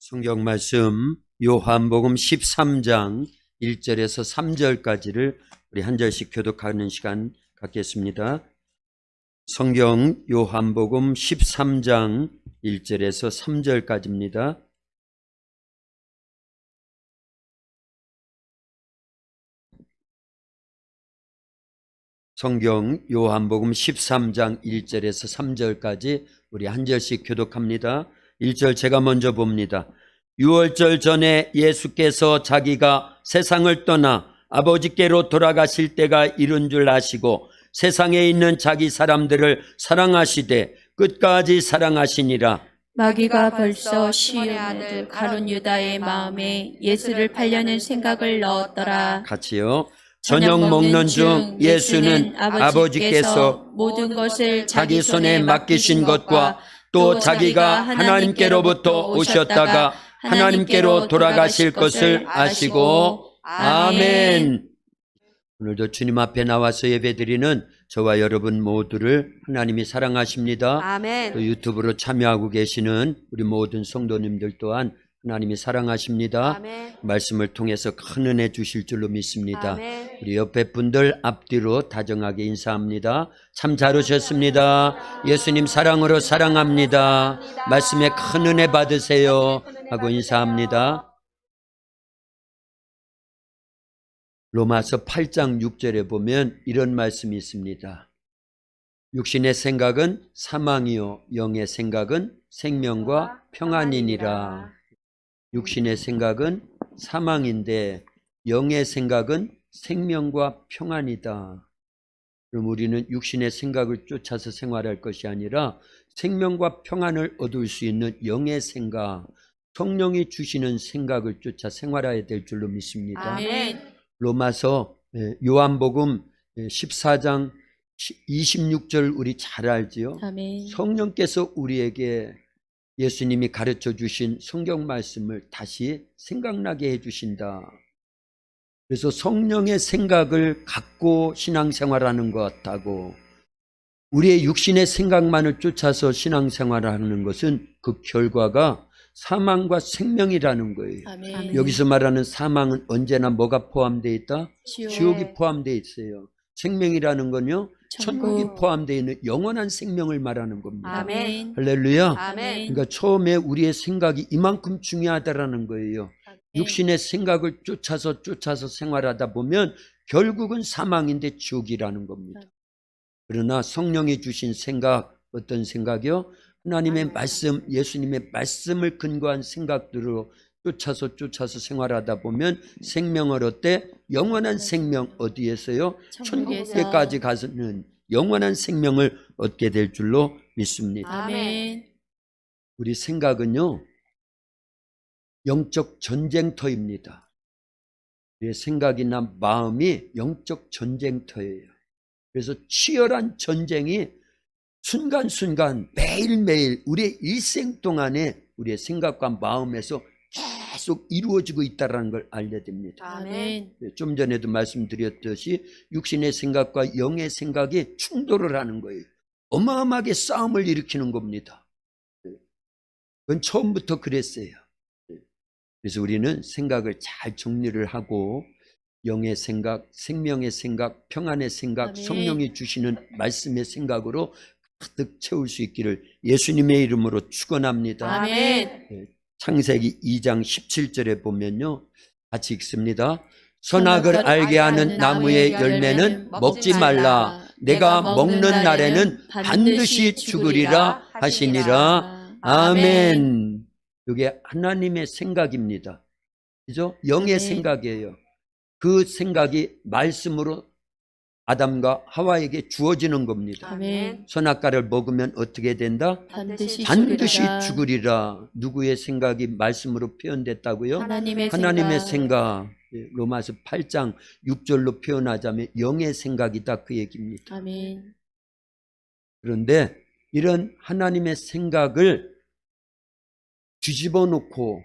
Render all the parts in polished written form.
성경 말씀 요한복음 13장 1절에서 3절까지를 우리 한 절씩 교독하는 시간 갖겠습니다. 성경 요한복음 13장 1절에서 3절까지입니다. 성경 요한복음 13장 1절에서 3절까지 우리 한 절씩 교독합니다. 1절 제가 먼저 봅니다. 유월절 전에 예수께서 자기가 세상을 떠나 아버지께로 돌아가실 때가 이른 줄 아시고 세상에 있는 자기 사람들을 사랑하시되 끝까지 사랑하시니라. 마귀가 벌써 시온의 아들 가룟 유다의 마음에 예수를 팔려는 생각을 넣었더라. 같이요. 저녁 먹는 중 예수는 아버지께서 모든 것을 자기 손에 맡기신 것과 또 자기가 하나님께로부터 오셨다가 하나님께로 돌아가실 것을 아시고 아멘. 오늘도 주님 앞에 나와서 예배드리는 저와 여러분 모두를 하나님이 사랑하십니다. 아멘. 또 유튜브로 참여하고 계시는 우리 모든 성도님들 또한 하나님이 사랑하십니다. 아멘. 말씀을 통해서 큰 은혜 주실 줄로 믿습니다. 아멘. 우리 옆에 분들 앞뒤로 다정하게 인사합니다. 참 잘 오셨습니다. 예수님 사랑으로 사랑합니다. 말씀에 큰 은혜 받으세요 하고 인사합니다. 로마서 8장 6절에 보면 이런 말씀이 있습니다. 육신의 생각은 사망이요 영의 생각은 생명과 평안이니라. 육신의 생각은 사망인데 영의 생각은 생명과 평안이다. 그럼 우리는 육신의 생각을 쫓아서 생활할 것이 아니라 생명과 평안을 얻을 수 있는 영의 생각, 성령이 주시는 생각을 쫓아 생활해야 될 줄로 믿습니다. 아멘. 로마서 요한복음 14장 26절 우리 잘 알지요? 아멘. 성령께서 우리에게 예수님이 가르쳐 주신 성경 말씀을 다시 생각나게 해 주신다. 그래서 성령의 생각을 갖고 신앙생활하는 것 같다고, 우리의 육신의 생각만을 쫓아서 신앙생활하는 것은 그 결과가 사망과 생명이라는 거예요. 아멘. 여기서 말하는 사망은 언제나 뭐가 포함되어 있다? 지옥이 포함되어 있어요. 생명이라는 건요, 천국이 포함되어 있는 영원한 생명을 말하는 겁니다. 아멘. 할렐루야. 아멘. 그러니까 처음에 우리의 생각이 이만큼 중요하다라는 거예요. 육신의 생각을 쫓아서 생활하다 보면 결국은 사망인데 지옥이라는 겁니다. 그러나 성령이 주신 생각, 어떤 생각이요? 하나님의 말씀, 예수님의 말씀을 근거한 생각들로 쫓아서 생활하다 보면 생명을 얻되 영원한 생명 어디에서요? 천국에까지 가서는 영원한 생명을 얻게 될 줄로 믿습니다. 아멘. 우리 생각은요, 영적 전쟁터입니다. 우리의 생각이나 마음이 영적 전쟁터예요. 그래서 치열한 전쟁이 순간순간 매일매일 우리의 일생 동안에 우리의 생각과 마음에서 계속 이루어지고 있다는 걸 알려야 됩니다. 아멘. 좀 전에도 말씀드렸듯이 육신의 생각과 영의 생각이 충돌을 하는 거예요. 어마어마하게 싸움을 일으키는 겁니다. 그건 처음부터 그랬어요. 그래서 우리는 생각을 잘 정리를 하고 영의 생각, 생명의 생각, 평안의 생각, 아멘. 성령이 주시는 말씀의 생각으로 가득 채울 수 있기를 예수님의 이름으로 축원합니다. 아멘. 창세기 2장 17절에 보면요, 같이 읽습니다. 선악을 알게 하는 나무의 열매는 먹지 말라. 내가 먹는 날에는 반드시 죽으리라 하시니라. 아멘. 이게 하나님의 생각입니다. 그죠? 영의 아멘. 생각이에요. 그 생각이 말씀으로 아담과 하와에게 주어지는 겁니다. 아멘. 선악과를 먹으면 어떻게 된다? 반드시 죽으리라. 누구의 생각이 말씀으로 표현됐다고요? 하나님의 생각. 로마서 8장 6절로 표현하자면 영의 생각이다, 그 얘기입니다. 아멘. 그런데 이런 하나님의 생각을 뒤집어 놓고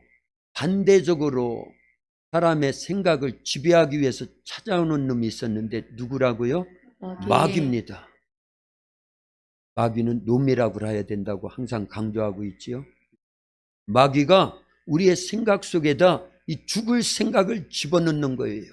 반대적으로 사람의 생각을 지배하기 위해서 찾아오는 놈이 있었는데 누구라고요? 마귀입니다. 마귀는 놈이라고 해야 된다고 항상 강조하고 있지요. 마귀가 우리의 생각 속에다 이 죽을 생각을 집어넣는 거예요.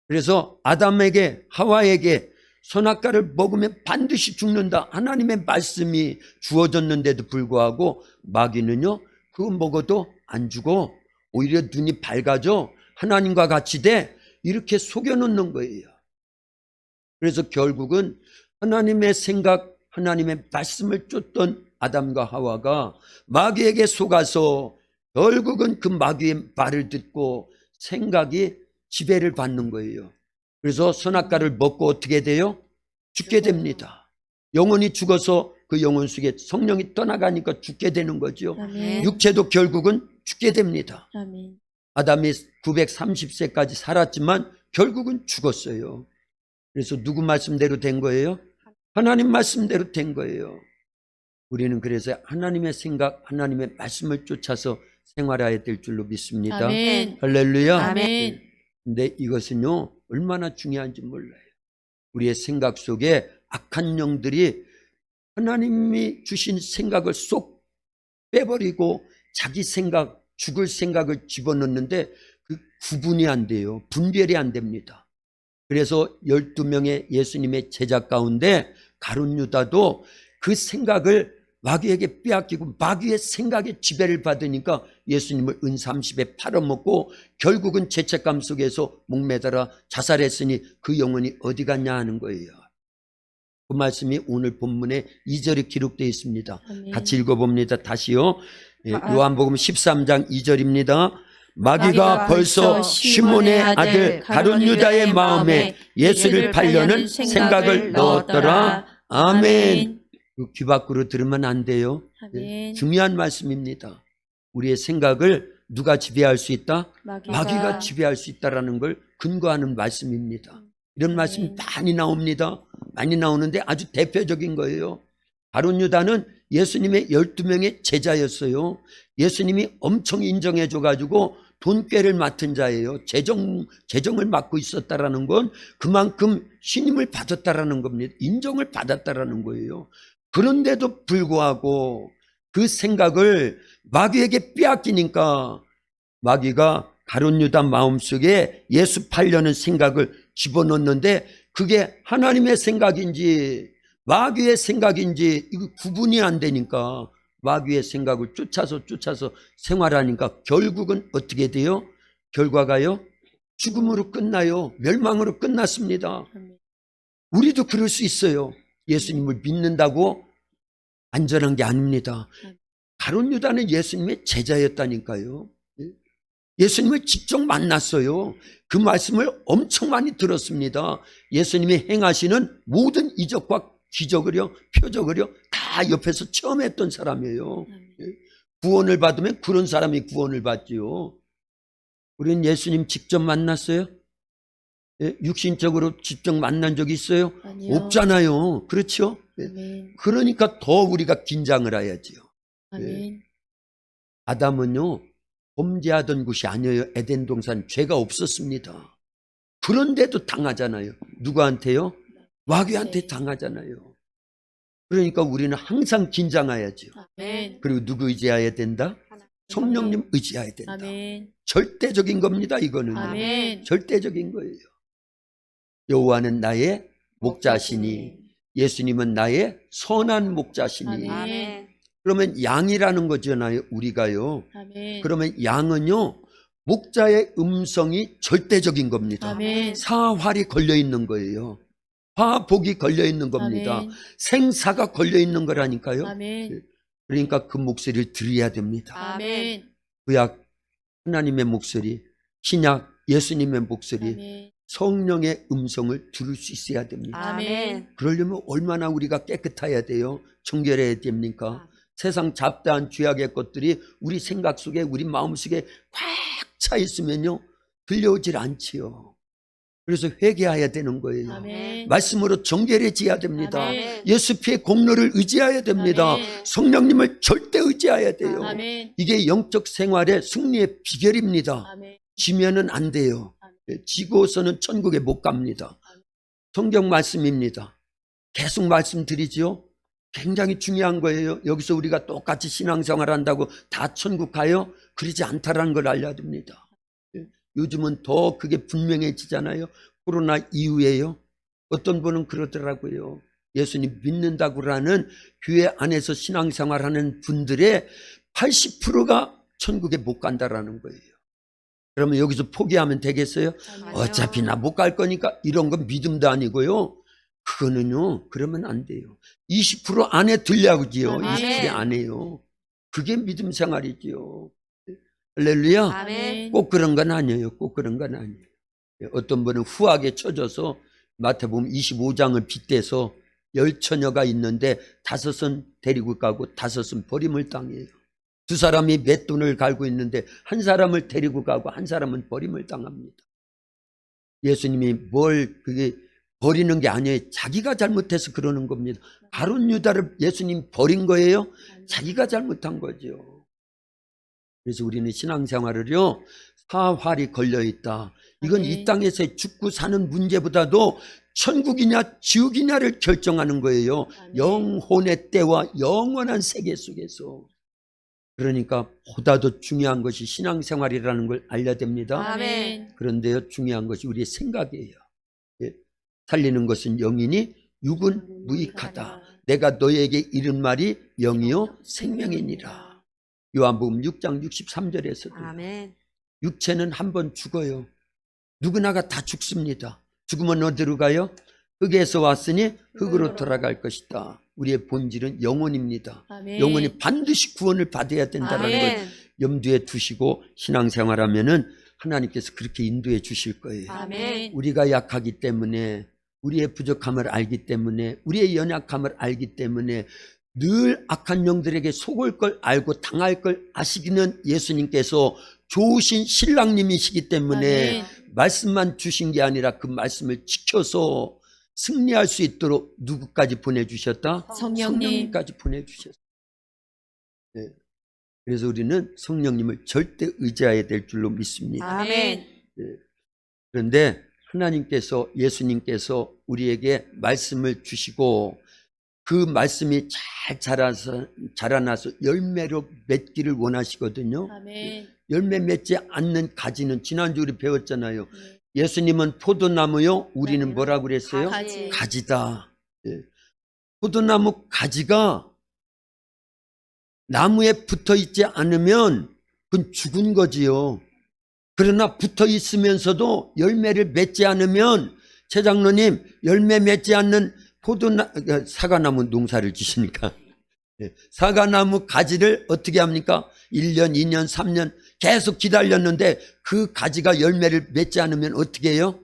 그래서 아담에게 하와에게 선악과를 먹으면 반드시 죽는다, 하나님의 말씀이 주어졌는데도 불구하고 마귀는요, 그거 먹어도 안 죽어, 오히려 눈이 밝아져, 하나님과 같이 돼, 이렇게 속여놓는 거예요. 그래서 결국은 하나님의 생각, 하나님의 말씀을 쫓던 아담과 하와가 마귀에게 속아서 결국은 그 마귀의 말을 듣고 생각이 지배를 받는 거예요. 그래서 선악과를 먹고 어떻게 돼요? 죽게 됩니다. 영혼이 죽어서 그 영혼 속에 성령이 떠나가니까 죽게 되는 거죠. 아멘. 육체도 결국은 죽게 됩니다. 아멘. 아담이 930세까지 살았지만 결국은 죽었어요. 그래서 누구 말씀대로 된 거예요? 하나님 말씀대로 된 거예요. 우리는 그래서 하나님의 생각, 하나님의 말씀을 쫓아서 생활해야 될 줄로 믿습니다. 아멘. 할렐루야. 아멘. 근데 이것은요, 얼마나 중요한지 몰라요. 우리의 생각 속에 악한 영들이 하나님이 주신 생각을 쏙 빼버리고 자기 생각, 죽을 생각을 집어넣는데 그 구분이 안 돼요. 분별이 안 됩니다. 그래서 12명의 예수님의 제자 가운데 가룟 유다도 그 생각을 마귀에게 빼앗기고 마귀의 생각에 지배를 받으니까 예수님을 은30에 팔아먹고 결국은 죄책감 속에서 목매달아 자살했으니 그 영혼이 어디 갔냐 하는 거예요. 그 말씀이 오늘 본문에 2절에 기록되어 있습니다. 아멘. 같이 읽어봅니다. 다시요. 예, 요한복음 13장 2절입니다. 마귀가 벌써 시몬의 아들 가룟 유다의 마음에 예수를 팔려는 생각을 넣었더라. 아멘. 귀 밖으로 들으면 안 돼요. 아멘. 중요한 말씀입니다. 우리의 생각을 누가 지배할 수 있다? 마귀가 마귀가 지배할 수 있다는 걸 근거하는 말씀입니다. 이런 말씀이 많이 나옵니다. 많이 나오는데 아주 대표적인 거예요. 가룟 유다는 예수님의 12명의 제자였어요. 예수님이 엄청 인정해 줘가지고 돈꾀를 맡은 자예요. 재정을 맡고 있었다라는 건 그만큼 신임을 받았다라는 겁니다. 인정을 받았다라는 거예요. 그런데도 불구하고 그 생각을 마귀에게 빼앗기니까 마귀가 가룟 유다 마음속에 예수 팔려는 생각을 집어넣는데 그게 하나님의 생각인지 마귀의 생각인지 이거 구분이 안 되니까 마귀의 생각을 쫓아서 생활하니까 결국은 어떻게 돼요? 결과가요? 죽음으로 끝나요. 멸망으로 끝났습니다. 우리도 그럴 수 있어요. 예수님을 믿는다고 안전한 게 아닙니다. 가룟 유다는 예수님의 제자였다니까요. 예수님을 직접 만났어요. 그 말씀을 엄청 많이 들었습니다. 예수님이 행하시는 모든 이적과 기적을요, 표적을요 다 옆에서 체험했던 사람이에요. 구원을 받으면 그런 사람이 구원을 받지요. 우리는 예수님 직접 만났어요? 육신적으로 직접 만난 적이 있어요? 아니요. 없잖아요. 그렇죠? 아멘. 그러니까 더 우리가 긴장을 해야지요. 아멘. 아담은요, 범죄하던 곳이 아니에요. 에덴 동산 죄가 없었습니다. 그런데도 당하잖아요. 누구한테요? 마귀한테 당하잖아요. 그러니까 우리는 항상 긴장해야죠. 아멘. 그리고 누구 의지해야 된다? 성령님 의지해야 된다. 아멘. 절대적인 겁니다. 이거는 아멘. 절대적인 거예요. 여호와는 나의 목자시니 예수님은 나의 선한 목자시니. 아멘. 그러면 양이라는 거잖아요. 우리가요. 아멘. 그러면 양은요, 목자의 음성이 절대적인 겁니다. 아멘. 사활이 걸려 있는 거예요. 화복이 걸려 있는 겁니다. 아멘. 생사가 걸려 있는 거라니까요. 아멘. 그러니까 그 목소리를 들어야 됩니다. 아멘. 구약 하나님의 목소리, 신약 예수님의 목소리, 아멘. 성령의 음성을 들을 수 있어야 됩니다. 아멘. 그러려면 얼마나 우리가 깨끗해야 돼요? 정결해야 됩니까? 세상 잡다한 죄악의 것들이 우리 생각 속에 우리 마음 속에 꽉 차 있으면요 들려오질 않지요. 그래서 회개해야 되는 거예요. 아멘. 말씀으로 정결해져야 됩니다. 아멘. 예수 피의 공로를 의지해야 됩니다. 아멘. 성령님을 절대 의지해야 돼요. 아멘. 이게 영적 생활의 승리의 비결입니다. 아멘. 지면은 안 돼요. 지고서는 천국에 못 갑니다. 성경 말씀입니다. 계속 말씀드리죠. 굉장히 중요한 거예요. 여기서 우리가 똑같이 신앙생활 한다고 다 천국 가요? 그러지 않다라는 걸 알려야 됩니다. 예. 요즘은 더 그게 분명해지잖아요. 코로나 이후에요. 어떤 분은 그러더라고요. 예수님 믿는다고라는 교회 안에서 신앙생활하는 분들의 80%가 천국에 못 간다라는 거예요. 그러면 여기서 포기하면 되겠어요? 아니요. 어차피 나 못 갈 거니까. 이런 건 믿음도 아니고요. 그거는요, 그러면 안 돼요. 20% 안에 들려고지요. 아멘. 20% 안에요. 그게 믿음 생활이지요. 할렐루야. 아멘. 꼭 그런 건 아니에요. 꼭 그런 건 아니에요. 어떤 분은 후하게 쳐져서 마태복음 25장을 빗대서 10처녀가 있는데 5은 데리고 가고 5은 버림을 당해요. 2사람이 맷돈을 갈고 있는데 1사람을 데리고 가고 1사람은 버림을 당합니다. 예수님이 뭘 그게 버리는 게 아니에요. 자기가 잘못해서 그러는 겁니다. 가룟 유다를 예수님 버린 거예요? 자기가 잘못한 거죠. 그래서 우리는 신앙생활을요, 사활이 걸려있다. 이건 이 땅에서 죽고 사는 문제보다도 천국이냐 지옥이냐를 결정하는 거예요. 영혼의 때와 영원한 세계 속에서. 그러니까 보다 더 중요한 것이 신앙생활이라는 걸 알려야 됩니다. 아멘. 그런데요, 중요한 것이 우리의 생각이에요. 예. 살리는 것은 영이니 육은 무익하다. 내가 너에게 이른 말이 영이요 생명이니라. 요한복음 6장 63절에서도 아멘. 육체는 한 번 죽어요. 누구나가 다 죽습니다. 죽으면 어디로 가요? 흙에서 왔으니 흙으로 돌아갈 것이다. 우리의 본질은 영혼입니다. 아멘. 영혼이 반드시 구원을 받아야 된다는 걸 아멘. 염두에 두시고 신앙생활하면은 하나님께서 그렇게 인도해 주실 거예요. 아멘. 우리가 약하기 때문에, 우리의 부족함을 알기 때문에, 우리의 연약함을 알기 때문에 늘 악한 영들에게 속을 걸 알고 당할 걸 아시기는 예수님께서 좋으신 신랑님이시기 때문에 아멘. 말씀만 주신 게 아니라 그 말씀을 지켜서 승리할 수 있도록 누구까지 보내주셨다? 성령님. 성령님까지 보내주셨다. 네. 그래서 우리는 성령님을 절대 의지해야 될 줄로 믿습니다. 아멘. 그런데 하나님께서, 예수님께서 우리에게 말씀을 주시고 그 말씀이 잘 자라나서 열매로 맺기를 원하시거든요. 아멘. 열매 맺지 않는 가지는 지난주 우리 배웠잖아요. 예수님은 포도나무요, 우리는 뭐라고 그랬어요? 가지. 가지다. 예. 포도나무 가지가 나무에 붙어 있지 않으면 그건 죽은 거지요. 그러나 붙어 있으면서도 열매를 맺지 않으면, 최장로님, 열매 맺지 않는 사과나무 농사를 지시니까 사과나무 가지를 어떻게 합니까? 1년, 2년, 3년 계속 기다렸는데 그 가지가 열매를 맺지 않으면 어떻게 해요?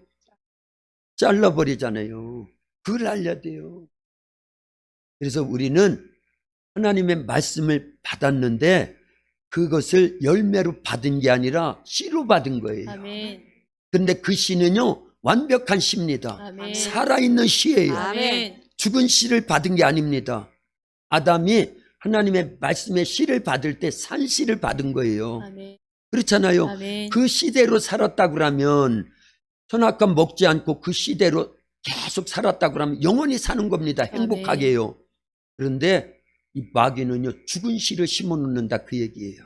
잘라버리잖아요. 그걸 알려야 돼요. 그래서 우리는 하나님의 말씀을 받았는데 그것을 열매로 받은 게 아니라 씨로 받은 거예요. 아멘. 그런데 그 씨는요, 완벽한 씨입니다. 아멘. 살아있는 씨예요. 아멘. 죽은 씨를 받은 게 아닙니다. 아담이 하나님의 말씀의 씨를 받을 때 산 씨를 받은 거예요. 아멘. 그렇잖아요. 아멘. 그 씨대로 살았다고 그러면, 선악과 먹지 않고 그 씨대로 계속 살았다고 그러면 영원히 사는 겁니다. 행복하게요. 그런데 이 마귀는요, 죽은 씨를 심어 놓는다, 그 얘기예요.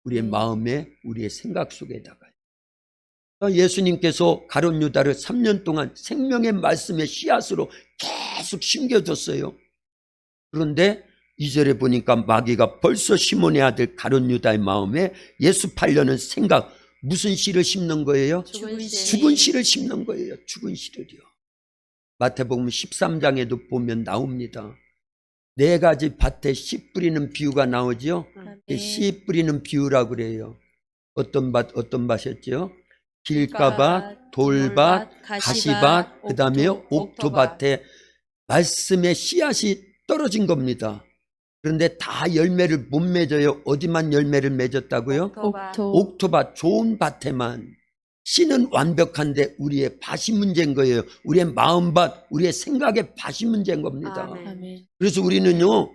우리의 마음에, 우리의 생각 속에다가요. 예수님께서 가룟 유다를 3년 동안 생명의 말씀의 씨앗으로 계속 심겨줬어요. 그런데 2절에 보니까 마귀가 벌써 시몬의 아들 가룟 유다의 마음에 예수 팔려는 생각, 무슨 씨를 심는 거예요? 죽은 씨. 죽은 씨를 심는 거예요. 죽은 씨를요. 마태복음 13장에도 보면 나옵니다. 4가지 밭에 씨 뿌리는 비유가 나오죠. 아멘. 씨 뿌리는 비유라고 그래요. 어떤 밭이었죠? 길가밭, 돌밭, 가시밭, 그 다음에요 옥토밭에 말씀의 씨앗이 떨어진 겁니다. 그런데 다 열매를 못 맺어요. 어디만 열매를 맺었다고요? 옥토. 옥토밭, 좋은 밭에만. 씨는 완벽한데 우리의 밭이 문제인 거예요. 우리의 마음밭, 우리의 생각의 밭이 문제인 겁니다. 아멘. 아멘. 그래서 우리는요,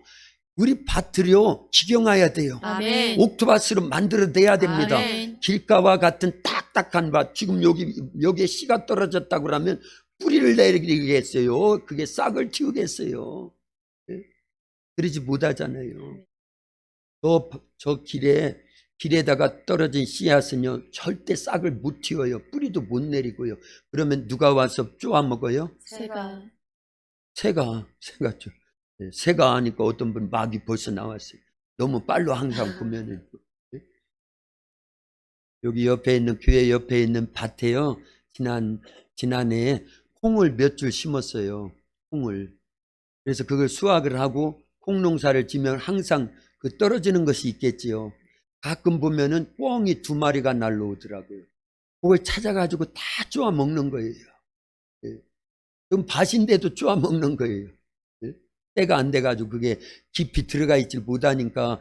우리 밭을요 기경해야 돼요. 아멘. 옥토밭으로 만들어내야 됩니다. 아멘. 길가와 같은 딱딱한 밭, 지금 여기에 씨가 떨어졌다고 그러면 뿌리를 내리겠어요? 그게 싹을 틔우겠어요? 예? 그러지 못하잖아요. 저 길에 길에다가 떨어진 씨앗은요 절대 싹을 못 틔워요. 뿌리도 못 내리고요. 그러면 누가 와서 쪼아 먹어요? 새가. 새가 죠. 새가 하니까 어떤 분 막이 벌써 나왔어요. 너무 빨로 항상 보면은. 여기 옆에 있는 교회 옆에 있는 밭에요. 지난해 콩을 몇 줄 심었어요. 콩을. 그래서 그걸 수확을 하고 콩 농사를 지면 항상 그 떨어지는 것이 있겠지요. 가끔 보면은 꿩이 2마리가 날라오더라고요. 그걸 찾아가지고 다 쪼아 먹는 거예요. 그럼 밭인데도 쪼아 먹는 거예요. 때가 안 돼가지고 그게 깊이 들어가 있질 못하니까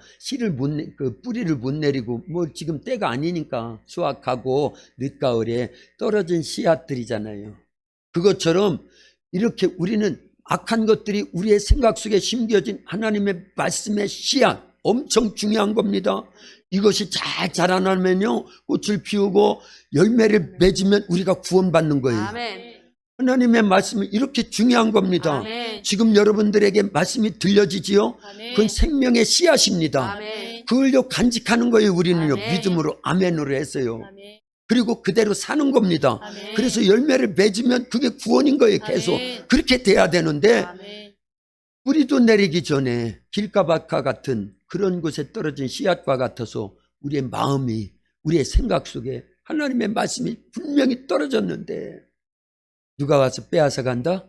그 뿌리를 못 내리고 뭐 지금 때가 아니니까 수확하고 늦가을에 떨어진 씨앗들이잖아요. 그것처럼 이렇게 우리는 악한 것들이 우리의 생각 속에 심겨진 하나님의 말씀의 씨앗 엄청 중요한 겁니다. 이것이 잘 자라나면요 꽃을 피우고 열매를 맺으면 우리가 구원받는 거예요. 아멘. 하나님의 말씀은 이렇게 중요한 겁니다. 아멘. 지금 여러분들에게 말씀이 들려지지요? 아멘. 그건 생명의 씨앗입니다. 아멘. 그걸요 간직하는 거예요. 우리는요 아멘. 믿음으로 아멘으로 했어요. 아멘. 그리고 그대로 사는 겁니다. 아멘. 그래서 열매를 맺으면 그게 구원인 거예요. 계속 아멘. 그렇게 돼야 되는데 아멘. 뿌리도 내리기 전에 길가밭과 같은 그런 곳에 떨어진 씨앗과 같아서 우리의 마음이 우리의 생각 속에 하나님의 말씀이 분명히 떨어졌는데 누가 와서 빼앗아 간다?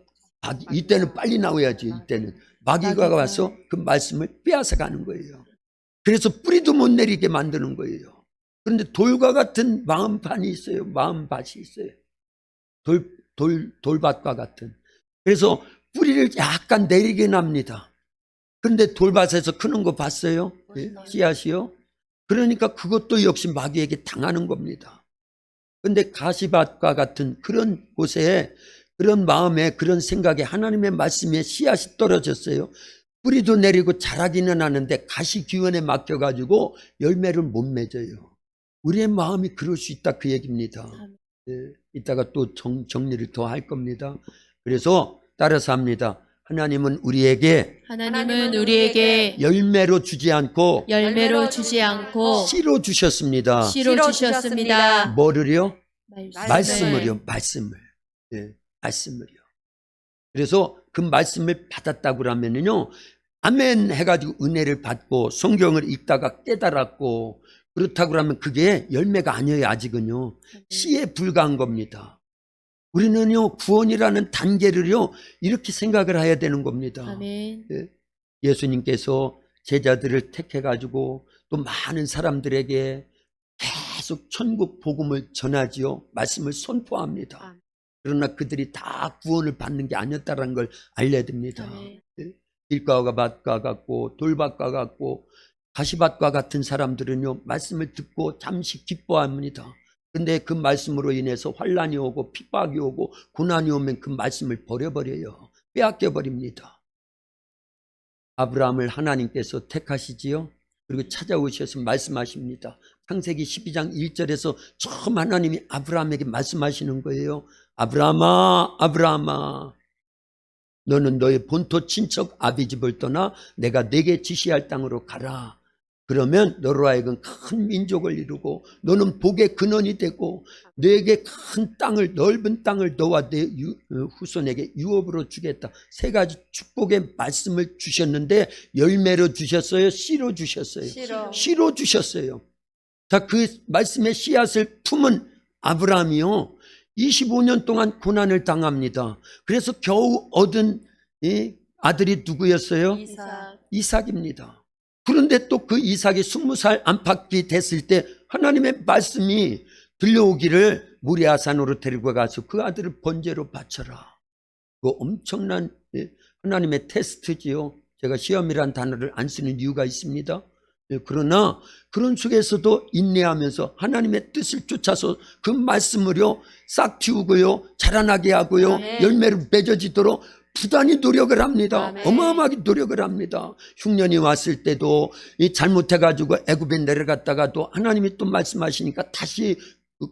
이때는 빨리 나와야지. 이때는 마귀가 와서 그 말씀을 빼앗아 가는 거예요. 그래서 뿌리도 못 내리게 만드는 거예요. 그런데 돌과 같은 마음판이 있어요. 마음밭이 있어요. 돌밭과 같은. 그래서 뿌리를 약간 내리긴 합니다. 그런데 돌밭에서 크는 거 봤어요? 씨앗이요? 그러니까 그것도 역시 마귀에게 당하는 겁니다. 그런데 가시밭과 같은 그런 곳에 그런 마음에 그런 생각에 하나님의 말씀에 씨앗이 떨어졌어요. 뿌리도 내리고 자라기는 하는데 가시기원에 맡겨가지고 열매를 못 맺어요. 우리의 마음이 그럴 수 있다 그 얘기입니다. 이따가 또 정리를 더 할 겁니다. 그래서 따라서 합니다. 하나님은 우리에게 열매로 주지 않고 씨로 주셨습니다. 씨로 주셨습니다. 뭐를요? 말씀을. 말씀을. 말씀을요. 그래서 그 말씀을 받았다고 하면은요, 아멘 해가지고 은혜를 받고 성경을 읽다가 깨달았고 그렇다고 하면 그게 열매가 아니에요. 아직은요. 씨에 불과한 겁니다. 우리는요 구원이라는 단계를요 이렇게 생각을 해야 되는 겁니다. 아멘. 예수님께서 제자들을 택해가지고 또 많은 사람들에게 계속 천국 복음을 전하지요. 말씀을 선포합니다. 그러나 그들이 다 구원을 받는 게 아니었다는 걸 알려야 됩니다. 길가밭과 같고 돌밭과 같고 가시밭과 같은 사람들은요 말씀을 듣고 잠시 기뻐합니다. 근데 그 말씀으로 인해서 환난이 오고 핍박이 오고 고난이 오면 그 말씀을 버려버려요. 빼앗겨 버립니다. 아브라함을 하나님께서 택하시지요. 그리고 찾아오셔서 말씀하십니다. 창세기 12장 1절에서 처음 하나님이 아브라함에게 말씀하시는 거예요. 아브라함아, 아브라함아, 너는 너의 본토 친척 아비집을 떠나 내가 내게 지시할 땅으로 가라. 그러면 너로 하여금 큰 민족을 이루고 너는 복의 근원이 되고 너에게 큰 땅을, 넓은 땅을 너와 내 후손에게 유업으로 주겠다. 3가지 축복의 말씀을 주셨는데 열매로 주셨어요? 씨로 주셨어요? 씨로 주셨어요. 자, 그 말씀의 씨앗을 품은 아브라함이요 25년 동안 고난을 당합니다. 그래서 겨우 얻은 아들이 누구였어요? 이삭입니다. 그런데 또 그 이삭이 20살 안팎이 됐을 때 하나님의 말씀이 들려오기를 모리아산으로 데리고 가서 그 아들을 번제로 바쳐라. 그 엄청난 하나님의 테스트지요. 제가 시험이란 단어를 안 쓰는 이유가 있습니다. 그러나 그런 속에서도 인내하면서 하나님의 뜻을 쫓아서 그 말씀을요 싹 틔우고요 자라나게 하고요 열매를 맺어지도록 부단히 노력을 합니다. 어마어마하게 노력을 합니다. 흉년이 왔을 때도 잘못해가지고 애굽에 내려갔다가도 하나님이 또 말씀하시니까 다시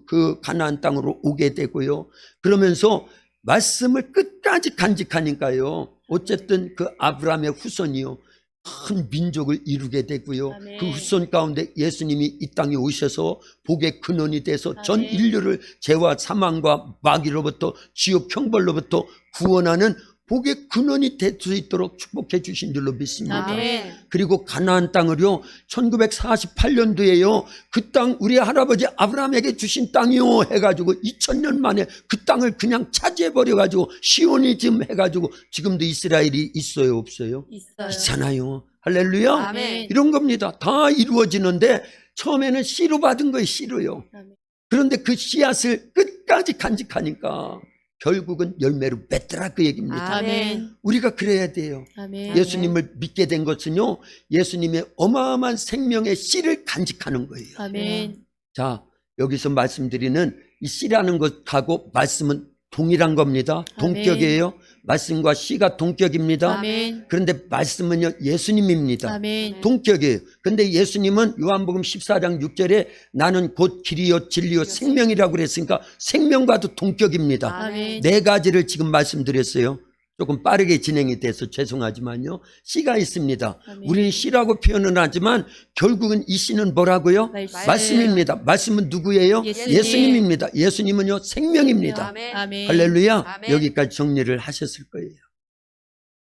그 가나안 땅으로 오게 되고요. 그러면서 말씀을 끝까지 간직하니까요. 어쨌든 그 아브라함의 후손이요. 큰 민족을 이루게 되고요. 아멘. 그 후손 가운데 예수님이 이 땅에 오셔서 복의 근원이 돼서 전 아멘. 인류를 죄와 사망과 마귀로부터 지옥 형벌로부터 구원하는 복의 근원이 될 수 있도록 축복해 주신 줄로 믿습니다. 아멘. 그리고 가나안 땅을요 1948년도에요 그 땅 우리 할아버지 아브라함에게 주신 땅이요 해가지고 2000년 만에 그 땅을 그냥 차지해버려가지고 시오니즘 해가지고 지금도 이스라엘이 있어요 없어요? 있어요. 있잖아요. 할렐루야. 아멘. 이런 겁니다. 다 이루어지는데 처음에는 씨로 받은 거예요. 씨로요. 아멘. 그런데 그 씨앗을 끝까지 간직하니까 결국은 열매로 맺더라 그 얘기입니다. 아멘. 우리가 그래야 돼요. 아멘. 예수님을 믿게 된 것은요 예수님의 어마어마한 생명의 씨를 간직하는 거예요. 아멘. 자, 여기서 말씀드리는 이 씨라는 것하고 말씀은 동일한 겁니다. 동격이에요. 말씀과 씨가 동격입니다. 아멘. 그런데 말씀은요 예수님입니다. 아멘. 동격이에요. 근데 예수님은 요한복음 14장 6절에 나는 곧 길이요 진리요 생명이라고 그랬으니까 생명과도 동격입니다. 아멘. 네 가지를 지금 말씀드렸어요. 조금 빠르게 진행이 돼서 죄송하지만요. 씨가 있습니다. 아멘. 우리는 씨라고 표현은 하지만 결국은 이 씨는 뭐라고요? 말씀입니다. 말씀은 누구예요? 예수님. 예수님입니다. 예수님은요 생명입니다. 아멘. 아멘. 할렐루야. 아멘. 여기까지 정리를 하셨을 거예요.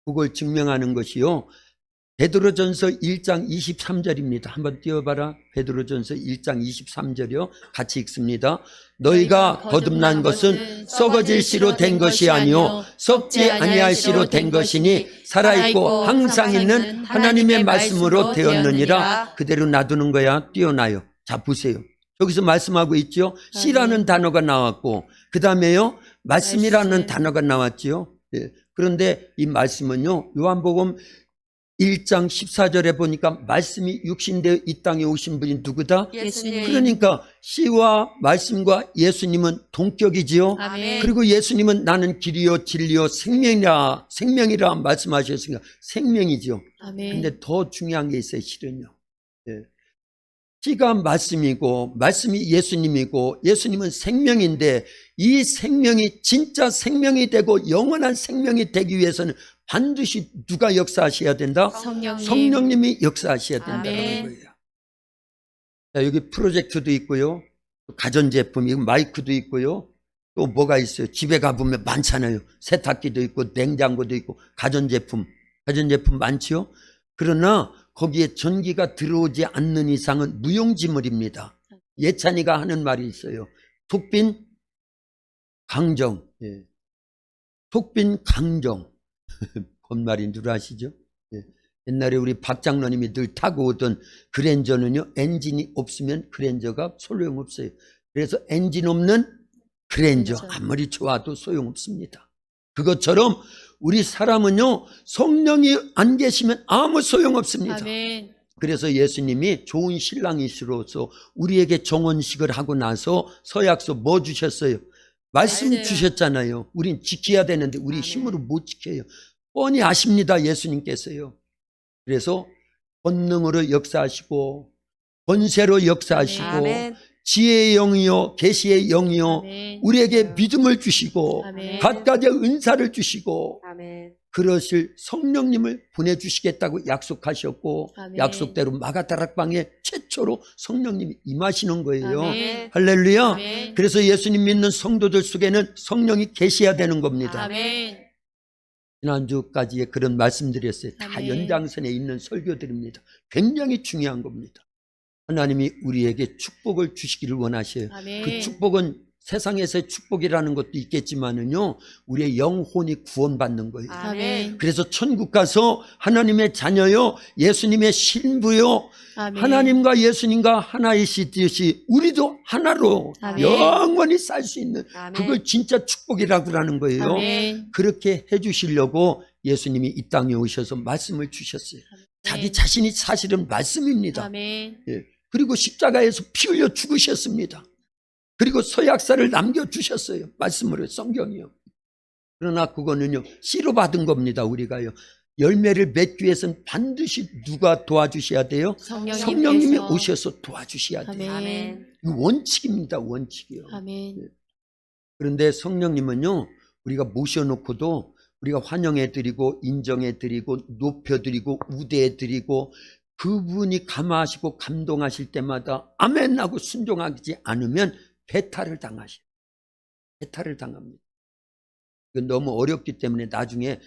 그걸 증명하는 것이요. 베드로전서 1장 23절입니다. 한번 띄워봐라. 베드로전서 1장 23절이요. 같이 읽습니다. 너희가 거듭난 것은 썩어질 씨로 된 것이 아니요 썩지 아니할 씨로 된 것이니 살아있고 항상 있는 하나님의 말씀으로 되었느니라. 그대로 놔두는 거야. 띄워놔요. 자 보세요. 여기서 말씀하고 있죠. 씨라는 단어가 나왔고 그 다음에요 말씀이라는 말씀. 단어가 나왔죠. 예. 그런데 이 말씀은요 요한복음 1장 14절에 보니까 말씀이 육신되어 이 땅에 오신 분이 누구다? 예수님. 그러니까 씨와 말씀과 예수님은 동격이지요. 아멘. 그리고 예수님은 나는 길이요 진리요 생명이라 말씀하셨으니까 생명이죠. 아멘. 근데 더 중요한 게 있어요. 실은요. 예. 씨가 말씀이고 말씀이 예수님이고 예수님은 생명인데 이 생명이 진짜 생명이 되고 영원한 생명이 되기 위해서는 반드시 누가 역사하셔야 된다? 성령님. 성령님이 역사하셔야 된다는 아멘. 거예요. 자, 여기 프로젝트도 있고요. 가전제품, 이거 마이크도 있고요. 또 뭐가 있어요? 집에 가보면 많잖아요. 세탁기도 있고 냉장고도 있고 가전제품 많지요? 그러나 거기에 전기가 들어오지 않는 이상은 무용지물입니다. 예찬이가 하는 말이 있어요. 톡빈 강정. 예. 톡빈 강정. 뭔 말인 줄 아시죠? 예. 옛날에 우리 박 장로님이 늘 타고 오던 그랜저는요 엔진이 없으면 그랜저가 소용없어요. 그래서 엔진 없는 그랜저 아무리 좋아도 소용없습니다. 그것처럼 우리 사람은요 성령이 안 계시면 아무 소용없습니다. 아멘. 그래서 예수님이 좋은 신랑이시로서 우리에게 정언식을 하고 나서 서약서 뭐 주셨어요? 말씀 말씀. 주셨잖아요. 우린 지켜야 되는데 우리 아멘. 힘으로 못 지켜요. 뻔히 아십니다. 예수님께서요. 그래서 권능으로 역사하시고 권세로 역사하시고 아멘. 지혜의 영이요 계시의 영이요 아멘. 우리에게 믿음을 주시고 아멘. 각가지 은사를 주시고 아멘. 그러실 성령님을 보내주시겠다고 약속하셨고 아멘. 약속대로 마가다락방에 최초로 성령님이 임하시는 거예요. 아멘. 할렐루야. 아멘. 그래서 예수님 믿는 성도들 속에는 성령이 계셔야 되는 겁니다. 아멘. 지난주까지의 그런 말씀드렸어요. 다 아멘. 연장선에 있는 설교들입니다. 굉장히 중요한 겁니다. 하나님이 우리에게 축복을 주시기를 원하셔요. 아멘. 그 축복은 세상에서의 축복이라는 것도 있겠지만은요, 우리의 영혼이 구원받는 거예요. 아멘. 그래서 천국 가서 하나님의 자녀요, 예수님의 신부요, 아멘. 하나님과 예수님과 하나이시듯이 우리도 하나로 아멘. 영원히 살 수 있는 아멘. 그걸 진짜 축복이라고 하는 거예요. 아멘. 그렇게 해주시려고 예수님이 이 땅에 오셔서 말씀을 주셨어요. 자기 자신이 사실은 말씀입니다. 아멘. 예. 그리고 십자가에서 피 흘려 죽으셨습니다. 그리고 서약사를 남겨주셨어요. 말씀으로 성경이요. 그러나 그거는요 씨로 받은 겁니다. 우리가요. 열매를 맺기 위해서는 반드시 누가 도와주셔야 돼요? 성령님께서. 성령님이 오셔서 도와주셔야 돼요. 아멘. 아멘. 이 원칙입니다. 원칙이요. 아멘. 그런데 성령님은요 우리가 모셔놓고도 우리가 환영해드리고 인정해드리고 높여드리고 우대해드리고 그분이 감화하시고 감동하실 때마다 아멘 하고 순종하지 않으면 배탈을 당하셔요. 배탈을 당합니다. 이건 너무 어렵기 때문에 나중에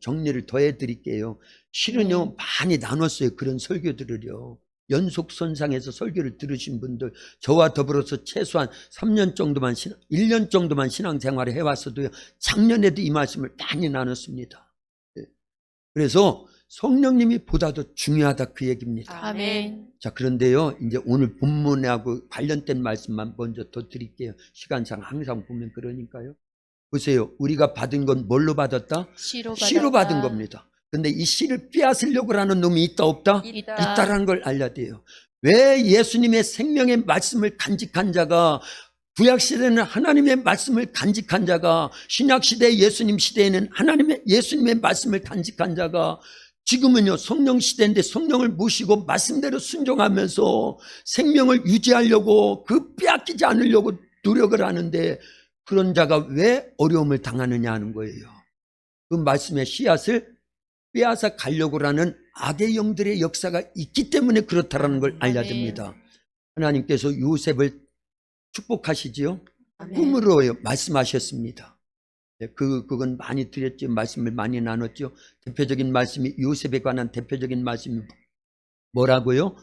정리를 더 해드릴게요. 실은요 많이 나눴어요. 그런 설교들을요. 연속선상에서 설교를 들으신 분들, 저와 더불어서 최소한 3년 정도만 1년 정도만 신앙생활을 해왔어도요, 작년에도 이 말씀을 많이 나눴습니다. 그래서 성령님이 보다 더 중요하다 그 얘기입니다. 아멘. 자, 그런데요, 이제 오늘 본문하고 관련된 말씀만 먼저 더 드릴게요. 시간상 항상 보면 그러니까요. 보세요. 우리가 받은 건 뭘로 받았다? 씨로 받은 겁니다. 근데 이 씨를 빼앗으려고 하는 놈이 있다 없다? 있다라는 걸 알려야 돼요. 왜 예수님의 생명의 말씀을 간직한 자가, 구약시대에는 하나님의 말씀을 간직한 자가, 신약시대 예수님 시대에는 예수님의 말씀을 간직한 자가, 지금은요 성령 시대인데 성령을 모시고 말씀대로 순종하면서 생명을 유지하려고 그 빼앗기지 않으려고 노력을 하는데, 그런 자가 왜 어려움을 당하느냐 하는 거예요. 그 말씀의 씨앗을 빼앗아 가려고 하는 악의 영들의 역사가 있기 때문에 그렇다라는 걸 알려야 됩니다. 하나님께서 요셉을 축복하시지요. 꿈으로 말씀하셨습니다. 그건 많이 드렸죠. 말씀을 많이 나눴죠. 대표적인 말씀이, 요셉에 관한 대표적인 말씀이 뭐라고요?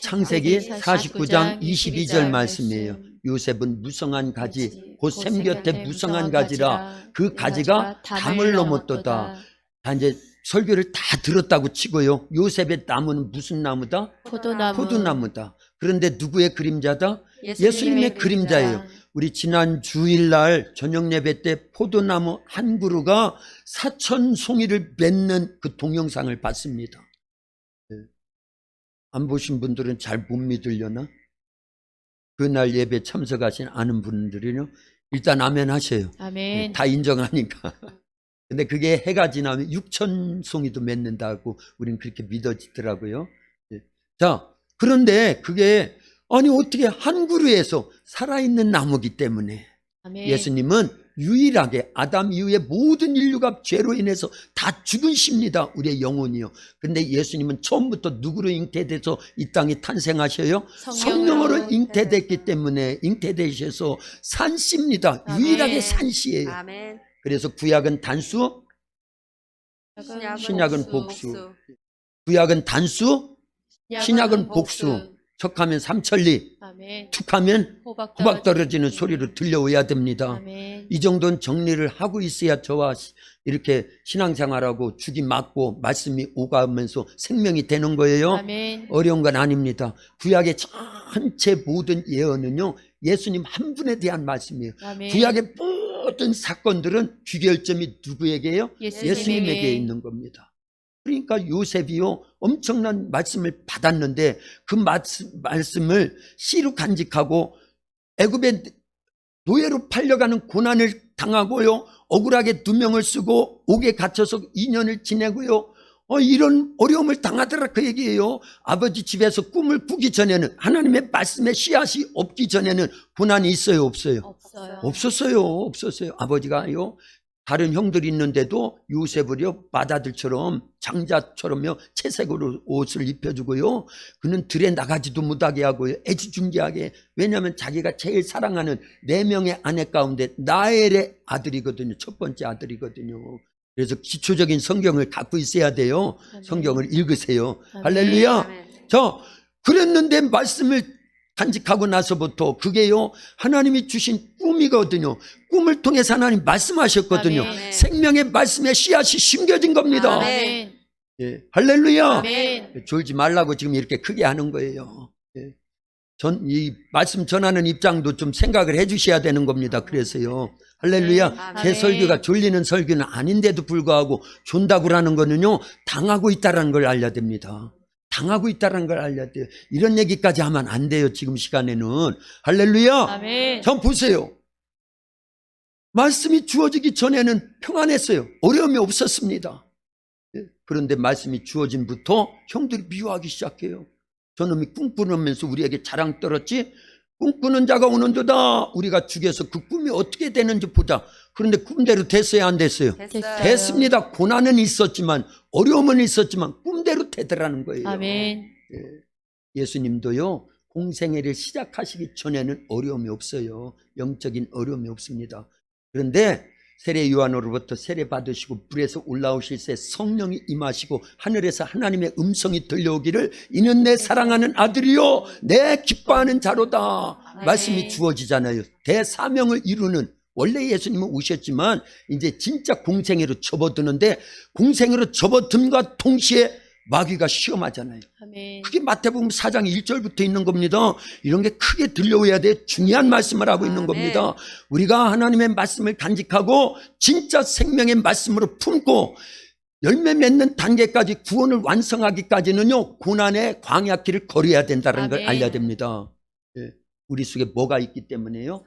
창세기 49장 22절 말씀이에요. 요셉은 무성한 가지, 곧 샘 곁에 무성한 가지라 그 가지가 담을 넘었도다. 다 이제 설교를 다 들었다고 치고요. 요셉의 나무는 무슨 나무다? 포도나무다. 그런데 누구의 그림자다? 예수님의 그림자예요. 우리 지난 주일날 저녁 예배 때 포도나무 한 그루가 4,000송이를 맺는 그 동영상을 봤습니다. 안 보신 분들은 잘 못 믿으려나? 그날 예배 참석하신 아는 분들은요, 일단 아멘 하세요. 아멘. 다 인정하니까. 근데 그게 해가 지나면 6,000송이도 맺는다고 우린 그렇게 믿어지더라고요. 자, 그런데 그게 아니 어떻게 한 그루에서 살아있는 나무기 때문에 아멘. 예수님은 유일하게 아담 이후에 모든 인류가 죄로 인해서 다 죽은 씨입니다. 우리의 영혼이요. 근데 예수님은 처음부터 누구로 잉태돼서 이 땅에 탄생하셔요? 성령으로 잉태됐기 때문에 잉태되셔서 산씨입니다. 유일하게 산씨예요. 아멘. 그래서 구약은 단수, 신약은 복수. 구약은 단수, 신약은 복수. 척하면 삼천리, 아멘. 툭하면 호박 호박 떨어지는 소리로 들려오야 됩니다. 아멘. 이 정도는 정리를 하고 있어야 저와 이렇게 신앙생활하고 죽이 맞고 말씀이 오가면서 생명이 되는 거예요. 아멘. 어려운 건 아닙니다. 구약의 전체 모든 예언은요, 예수님 한 분에 대한 말씀이에요. 아멘. 구약의 모든 사건들은 귀결점이 누구에게요? 예수님에게. 예수님에게 있는 겁니다. 그러니까 요셉이요 엄청난 말씀을 받았는데 그 말씀을 씨로 간직하고 애굽의 노예로 팔려가는 고난을 당하고요, 억울하게 누명을 쓰고 옥에 갇혀서 2년을 지내고요, 이런 어려움을 당하더라 그 얘기예요. 아버지 집에서 꿈을 꾸기 전에는, 하나님의 말씀에 씨앗이 없기 전에는 고난이 있어요 없어요? 없었어요. 아버지가요 다른 형들이 있는데도 요셉을요 맏아들처럼 장자처럼요 채색으로 옷을 입혀주고요, 그는 들에 나가지도 못하게 하고요, 애지중지하게. 왜냐하면 자기가 제일 사랑하는 4명의 아내 가운데 나엘의 아들이거든요. 첫 번째 아들이거든요. 그래서 기초적인 성경을 갖고 있어야 돼요. 성경을 읽으세요. 할렐루야. 자, 그랬는데 말씀을 간직하고 나서부터 그게요 하나님이 주신 꿈이거든요. 꿈을 통해서 하나님 말씀하셨거든요. 아멘. 생명의 말씀에 씨앗이 심겨진 겁니다. 아멘. 예, 할렐루야. 아멘. 졸지 말라고 지금 이렇게 크게 하는 거예요. 예. 이 말씀 전하는 입장도 좀 생각을 해 주셔야 되는 겁니다. 그래서요, 할렐루야. 아멘. 제 설교가 졸리는 설교는 아닌데도 불구하고 존다고 하는 거는요 당하고 있다는 걸 알려야 됩니다. 당하고 있다는 걸 알려야 돼요. 이런 얘기까지 하면 안 돼요 지금 시간에는. 할렐루야. 아멘. 전 보세요. 말씀이 주어지기 전에는 평안했어요. 어려움이 없었습니다. 그런데 말씀이 주어진부터 형들이 미워하기 시작해요. 저놈이 꿈꾸면서 우리에게 자랑 떨었지? 꿈꾸는 자가 오는도다. 우리가 죽여서 그 꿈이 어떻게 되는지 보자. 그런데 꿈대로 됐어요, 안 됐어요? 됐어요. 됐습니다. 고난은 있었지만, 어려움은 있었지만 꿈대로 되더라는 거예요. 아멘. 예수님도요, 공생애를 시작하시기 전에는 어려움이 없어요. 영적인 어려움이 없습니다. 그런데 세례 요한으로부터 세례 받으시고 불에서 올라오실 때 성령이 임하시고 하늘에서 하나님의 음성이 들려오기를 이는 내 사랑하는 아들이요 내 기뻐하는 자로다 말씀이 주어지잖아요. 대사명을 이루는, 원래 예수님은 오셨지만 이제 진짜 공생애로 접어드는데, 공생애로 접어듦과 동시에 마귀가 시험하잖아요. 아멘. 그게 마태복음 4장 1절부터 있는 겁니다. 이런 게 크게 들려오야 돼. 중요한 말씀을 하고 있는 겁니다. 우리가 하나님의 말씀을 간직하고 진짜 생명의 말씀으로 품고 열매 맺는 단계까지, 구원을 완성하기까지는요, 고난의 광야길을 걸어야 된다는 걸 아멘. 알려야 됩니다. 우리 속에 뭐가 있기 때문에요?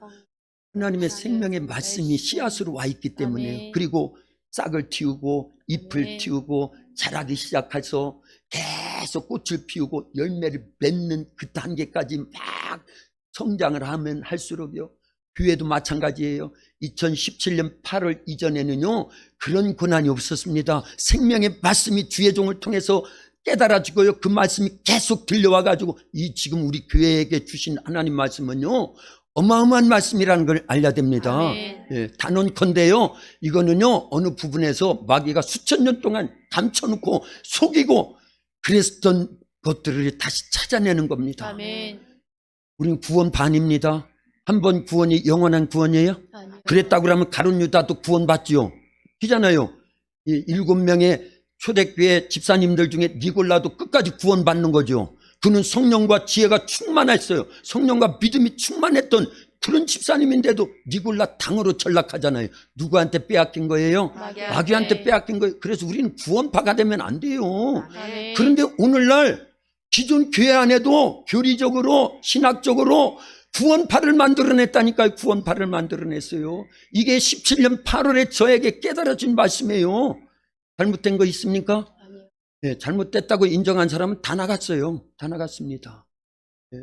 하나님의 생명의 말씀이 씨앗으로 와 있기 때문에요. 아멘. 그리고 싹을 틔우고 잎을 아멘. 틔우고 자라기 시작해서 계속 꽃을 피우고 열매를 맺는 그 단계까지 막 성장을 하면 할수록요, 교회도 마찬가지예요. 2017년 8월 이전에는요, 그런 고난이 없었습니다. 생명의 말씀이 주의 종을 통해서 깨달아지고요, 그 말씀이 계속 들려와가지고 이 지금 우리 교회에게 주신 하나님 말씀은요, 어마어마한 말씀이라는 걸 알려야 됩니다. 아멘. 단언컨대요, 이거는요, 어느 부분에서 마귀가 수천 년 동안 감춰놓고 속이고 그랬던 것들을 다시 찾아내는 겁니다. 아멘. 우리는 구원 반입니다. 한 번 구원이 영원한 구원이에요? 아멘. 그랬다고 하면 가룟 유다도 구원받지요. 그잖아요. 이 7명의 초대교회 집사님들 중에 니골라도 끝까지 구원받는 거죠. 그는 성령과 지혜가 충만했어요. 성령과 믿음이 충만했던 그런 집사님인데도 니골라 당으로 전락하잖아요. 누구한테 빼앗긴 거예요? 마귀한테 빼앗긴 거예요. 그래서 우리는 구원파가 되면 안 돼요. 아멘. 그런데 오늘날 기존 교회 안에도 교리적으로 신학적으로 구원파를 만들어냈다니까요. 구원파를 만들어냈어요. 이게 17년 8월에 저에게 깨달아진 말씀이에요. 잘못된 거 있습니까? 네, 잘못됐다고 인정한 사람은 다 나갔어요. 다 나갔습니다. 네.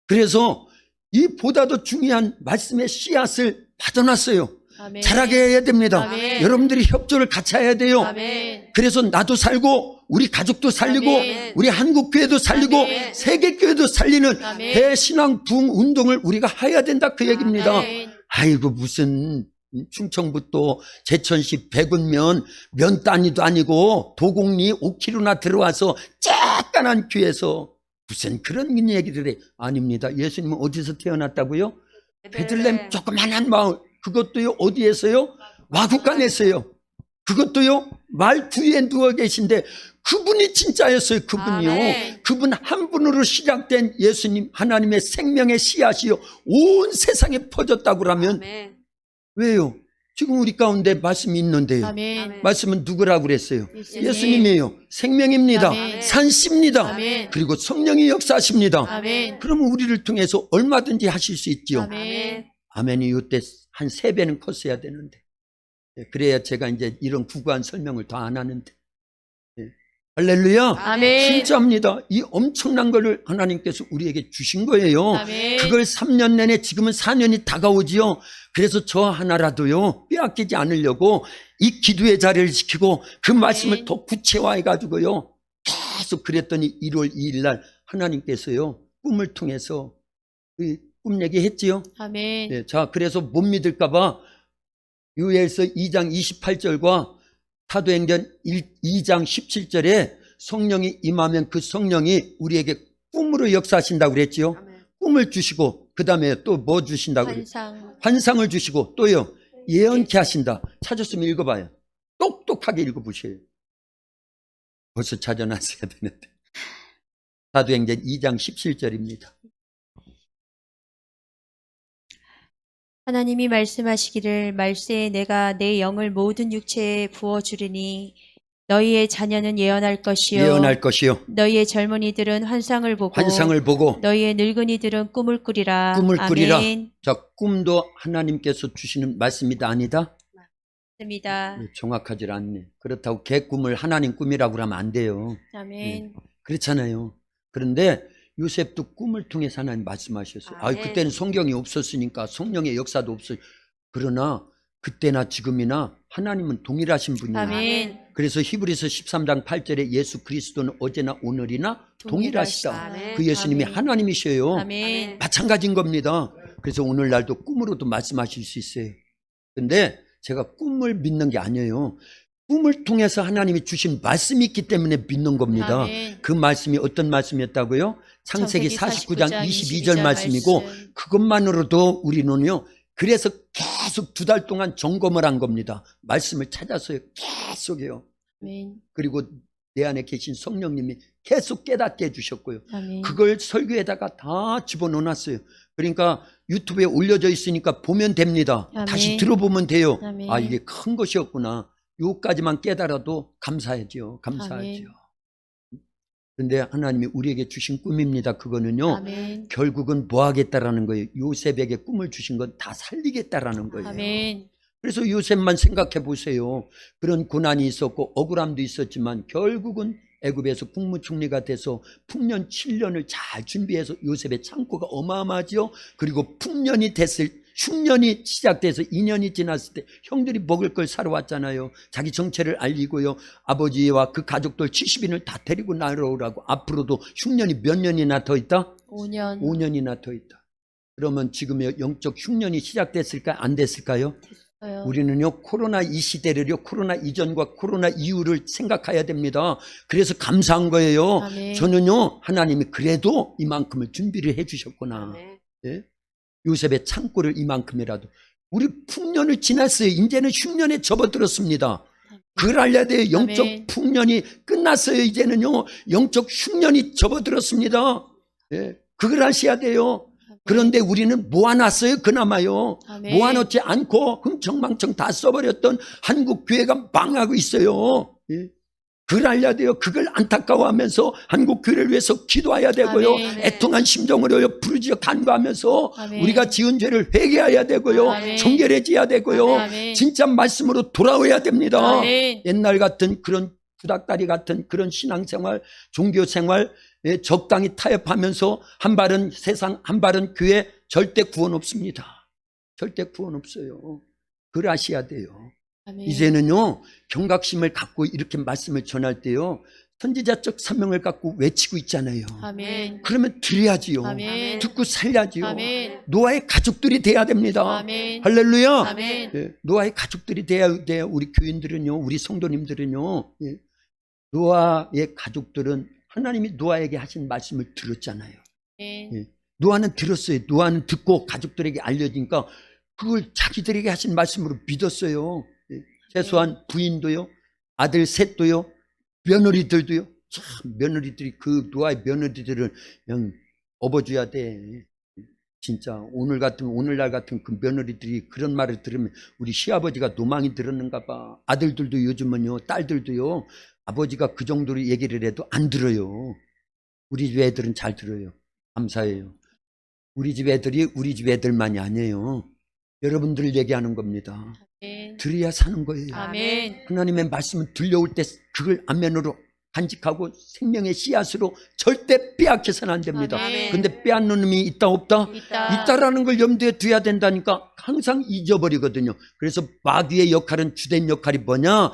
그래서 이 보다 더 중요한 말씀의 씨앗을 받아놨어요. 아멘. 자라게 해야 됩니다. 아멘. 여러분들이 협조를 같이 해야 돼요. 아멘. 그래서 나도 살고 우리 가족도 살리고 아멘. 우리 한국교회도 살리고 아멘. 세계교회도 살리는 아멘. 대신앙 부흥 운동을 우리가 해야 된다, 그 얘기입니다. 아멘. 아이고, 무슨 충청북도 제천시 백운면 면 단위도 아니고 도곡리 5km나 들어와서 쬐깐한 교회에서 무슨 그런 얘기를 해. 아닙니다. 예수님은 어디서 태어났다고요? 베들레헴 조그만한 마을. 그것도요, 어디에서요? 와국간에서요. 그것도요, 말 구유에 누워 계신데 그분이 진짜였어요. 그분이요. 아멘. 그분 한 분으로 시작된 예수님, 하나님의 생명의 씨앗이요, 온 세상에 퍼졌다고 하면 아멘. 왜요? 지금 우리 가운데 말씀이 있는데요. 아멘. 말씀은 누구라고 그랬어요? 예수님. 예수님이에요. 생명입니다. 아멘. 산씨입니다. 아멘. 그리고 성령이 역사하십니다. 아멘. 그러면 우리를 통해서 얼마든지 하실 수 있지요. 아멘. 아멘이 이때 한 3배는 컸어야 되는데, 그래야 제가 이제 이런 구구한 설명을 더 안 하는데. 할렐루야. 아멘. 진짜입니다. 이 엄청난 거를 하나님께서 우리에게 주신 거예요. 아멘. 그걸 3년 내내, 지금은 4년이 다가오지요. 그래서 저 하나라도요, 빼앗기지 않으려고 이 기도의 자리를 지키고 그 말씀을 더 구체화해 가지고요, 계속 그랬더니 1월 2일 날 하나님께서요, 꿈을 통해서 그 꿈 얘기했지요. 아멘. 네, 자, 그래서 못 믿을까봐 요엘서 2장 28절과 사도행전 2장 17절에 성령이 임하면 그 성령이 우리에게 꿈으로 역사하신다고 그랬지요. 아멘. 꿈을 주시고 그 다음에 또 뭐 주신다고 그랬죠? 환상. 환상을 주시고 또요, 예언케 하신다. 찾았으면 읽어봐요. 똑똑하게 읽어보세요. 벌써 찾아놨어야 되는데. 사도행전 2장 17절입니다. 하나님이 말씀하시기를 말세에 내가 내 영을 모든 육체에 부어주리니 너희의 자녀는 예언할 것이요 예언할 것이요, 너희의 젊은이들은 환상을 보고 환상을 보고 너희의 늙은이들은 꿈을 꾸리라. 꿈을 꾸리라. 아멘. 자, 꿈도 하나님께서 주시는 말씀이다, 아니다? 맞습니다. 정확하지 않네. 그렇다고 개 꿈을 하나님 꿈이라고 하면 안 돼요. 아멘. 그렇잖아요. 그런데 요셉도 꿈을 통해서 하나님 말씀하셨어요. 아멘. 그때는 성경이 없었으니까 성령의 역사도 없어요. 그러나 그때나 지금이나 하나님은 동일하신 분이에요. 아멘. 그래서 히브리서 13장 8절에 예수 그리스도는 어제나 오늘이나 동일하시다. 아멘. 그 예수님이 아멘. 하나님이셔요. 아멘. 마찬가지인 겁니다. 그래서 오늘날도 꿈으로도 말씀하실 수 있어요. 근데 제가 꿈을 믿는 게 아니에요. 꿈을 통해서 하나님이 주신 말씀이 있기 때문에 믿는 겁니다. 아멘. 그 말씀이 어떤 말씀이었다고요? 창세기 49장 22절 말씀이고, 말씀. 그것만으로도 우리는요, 그래서 계속 2달 동안 점검을 한 겁니다. 말씀을 찾아서요, 계속요. 아멘. 그리고 내 안에 계신 성령님이 계속 깨닫게 해주셨고요. 아멘. 그걸 설교에다가 다 집어넣어놨어요. 그러니까 유튜브에 올려져 있으니까 보면 됩니다. 아멘. 다시 들어보면 돼요. 아멘. 아, 이게 큰 것이었구나. 요까지만 깨달아도 감사하죠. 감사하죠. 아멘. 그런데 하나님이 우리에게 주신 꿈입니다. 그거는요. 아멘. 결국은 뭐 하겠다라는 거예요. 요셉에게 꿈을 주신 건 다 살리겠다라는 거예요. 아멘. 그래서 요셉만 생각해 보세요. 그런 고난이 있었고 억울함도 있었지만 결국은 애굽에서 국무총리가 돼서 풍년 7년을 잘 준비해서 요셉의 창고가 어마어마하죠. 그리고 풍년이 됐을 흉년이 시작돼서 2년이 지났을 때 형들이 먹을 걸 사러 왔잖아요. 자기 정체를 알리고요. 아버지와 그 가족들 70인을 다 데리고 나오라고. 앞으로도 흉년이 몇 년이나 더 있다? 5년. 5년이나 더 있다. 그러면 지금 영적 흉년이 시작됐을까? 안 됐을까요? 됐어요. 우리는요, 코로나 이 시대를요, 코로나 이전과 코로나 이후를 생각해야 됩니다. 그래서 감사한 거예요. 아멘. 저는요, 하나님이 그래도 이만큼을 준비를 해주셨구나. 아멘. 예? 요셉의 창고를 이만큼이라도. 우리 풍년을 지났어요. 이제는 흉년에 접어들었습니다. 그걸 알려야 돼요. 영적 아멘. 풍년이 끝났어요. 이제는요, 영적 흉년이 접어들었습니다. 예? 그걸 아셔야 돼요. 그런데 우리는 모아놨어요. 그나마요. 아멘. 모아놓지 않고 흥청망청 다 써버렸던 한국 교회가 망하고 있어요. 예? 그걸 알려야 돼요. 그걸 안타까워하면서 한국 교회를 위해서 기도해야 되고요. 아멘. 애통한 심정으로 부르짖어 간구하면서 아멘. 우리가 지은 죄를 회개해야 되고요. 아멘. 정결해져야 되고요. 아멘. 진짜 말씀으로 돌아와야 됩니다. 아멘. 옛날 같은 그런 구닥다리 같은 그런 신앙생활, 종교생활 적당히 타협하면서 한 발은 세상, 한 발은 교회, 절대 구원 없습니다. 절대 구원 없어요. 그걸 아셔야 돼요. 아멘. 이제는요, 경각심을 갖고 이렇게 말씀을 전할 때요, 선지자적 사명을 갖고 외치고 있잖아요. 아멘. 그러면 드려야지요. 아멘. 듣고 살려야지요. 아멘. 노아의 가족들이 돼야 됩니다. 아멘. 할렐루야. 아멘. 예, 노아의 가족들이 돼야 돼요. 우리 교인들은요, 우리 성도님들은요, 예, 노아의 가족들은 하나님이 노아에게 하신 말씀을 들었잖아요. 아멘. 예, 노아는 들었어요. 노아는 듣고 가족들에게 알려지니까 그걸 자기들에게 하신 말씀으로 믿었어요. 예, 최소한 부인도요, 아들 셋도요, 며느리들도요. 참 며느리들이 그 노아의 며느리들을 그냥 업어줘야 돼. 진짜 오늘날 같은 그 며느리들이 그런 말을 들으면 우리 시아버지가 노망이 들었는가 봐. 아들들도 요즘은요, 딸들도요, 아버지가 그 정도로 얘기를 해도 안 들어요. 우리 집 애들은 잘 들어요. 감사해요. 우리 집 애들이 우리 집 애들만이 아니에요. 여러분들을 얘기하는 겁니다. 아멘. 들어야 사는 거예요. 아멘. 하나님의 말씀을 들려올 때 그걸 안면으로 간직하고 생명의 씨앗으로 절대 빼앗겨서는 안 됩니다. 아멘. 근데 빼앗는 놈이 있다 없다? 있다. 있다라는 걸 염두에 둬야 된다니까 항상 잊어버리거든요. 그래서 마귀의 역할은, 주된 역할이 뭐냐?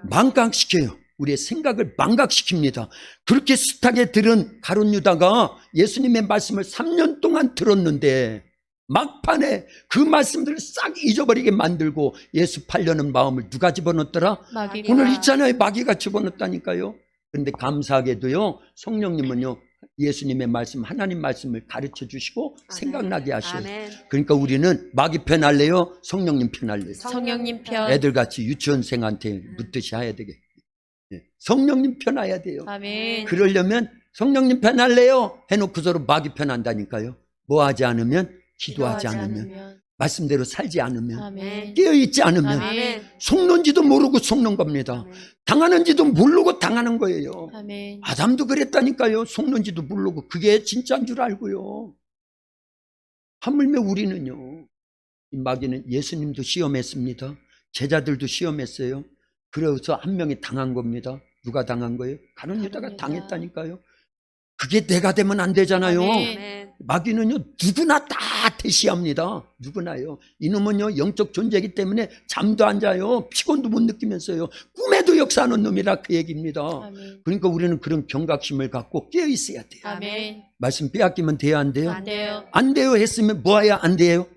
망각시켜요. 우리의 생각을 망각시킵니다. 그렇게 숱하게 들은 가룟 유다가 예수님의 말씀을 3년 동안 들었는데 막판에 그 말씀들을 싹 잊어버리게 만들고 예수 팔려는 마음을 누가 집어넣었더라? 마귀가. 오늘 있잖아요. 마귀가 집어넣었다니까요. 그런데 감사하게도요, 성령님은요, 예수님의 말씀, 하나님 말씀을 가르쳐 주시고 생각나게 하셔요. 아멘. 그러니까 우리는 마귀 편 할래요? 성령님 편 할래요? 성령님 편. 애들같이 유치원생한테 묻듯이 해야 되겠. 성령님 편 해야 돼요. 아멘. 그러려면 성령님 편 할래요? 해놓고 서로 마귀 편 한다니까요. 뭐 하지 않으면, 기도하지 않으면, 말씀대로 살지 않으면, 아멘. 깨어있지 않으면, 아멘. 속는지도 모르고 속는 겁니다. 당하는지도 모르고 당하는 거예요. 아멘. 아담도 그랬다니까요. 속는지도 모르고. 그게 진짜인 줄 알고요. 하물며 우리는요, 이 마귀는 예수님도 시험했습니다. 제자들도 시험했어요. 그래서 한 명이 당한 겁니다. 누가 당한 거예요? 가룟 유다가 유다. 당했다니까요. 그게 내가 되면 안 되잖아요. 아멘. 아멘. 마귀는요, 누구나 다 대시합니다. 누구나요. 이놈은요, 영적 존재이기 때문에 잠도 안 자요. 피곤도 못 느끼면서요. 꿈에도 역사하는 놈이라 그 얘기입니다. 아멘. 그러니까 우리는 그런 경각심을 갖고 깨어 있어야 돼요. 아멘. 말씀 빼앗기면 돼요, 안 돼요? 안 돼요. 안 돼요 했으면 뭐 해야 안 돼요?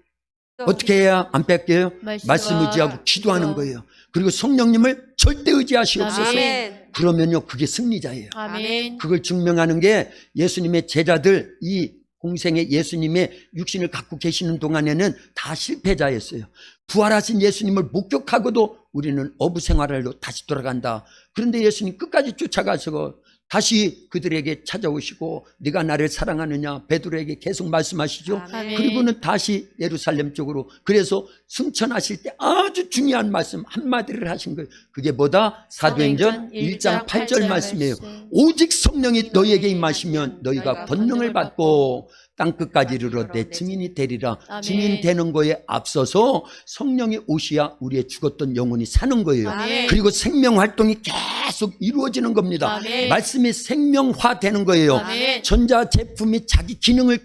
어떻게 해야 안 뺏겨요? 말씀 의지하고 기도하는 거예요. 그리고 성령님을 절대 의지하시옵소서. 아멘. 그러면요, 그게 승리자예요. 아멘. 그걸 증명하는 게 예수님의 제자들, 이 공생의 예수님의 육신을 갖고 계시는 동안에는 다 실패자였어요. 부활하신 예수님을 목격하고도 우리는 어부 생활로 다시 돌아간다. 그런데 예수님 끝까지 쫓아가서 다시 그들에게 찾아오시고 네가 나를 사랑하느냐 베드로에게 계속 말씀하시죠. 아멘. 그리고는 다시 예루살렘 쪽으로, 그래서 승천하실 때 아주 중요한 말씀 한마디를 하신 거예요. 그게 뭐다? 사도행전 1장 8절 말씀이에요. 오직 성령이 너희에게 임하시면 너희가 권능을 받고 땅끝까지 이르러 내 증인이 되리라. 아멘. 증인 되는 거에 앞서서 성령이 오셔야 우리의 죽었던 영혼이 사는 거예요. 아멘. 그리고 생명 활동이 계속 이루어지는 겁니다. 아멘. 말씀이 생명화 되는 거예요. 아멘. 전자 제품이 자기 기능을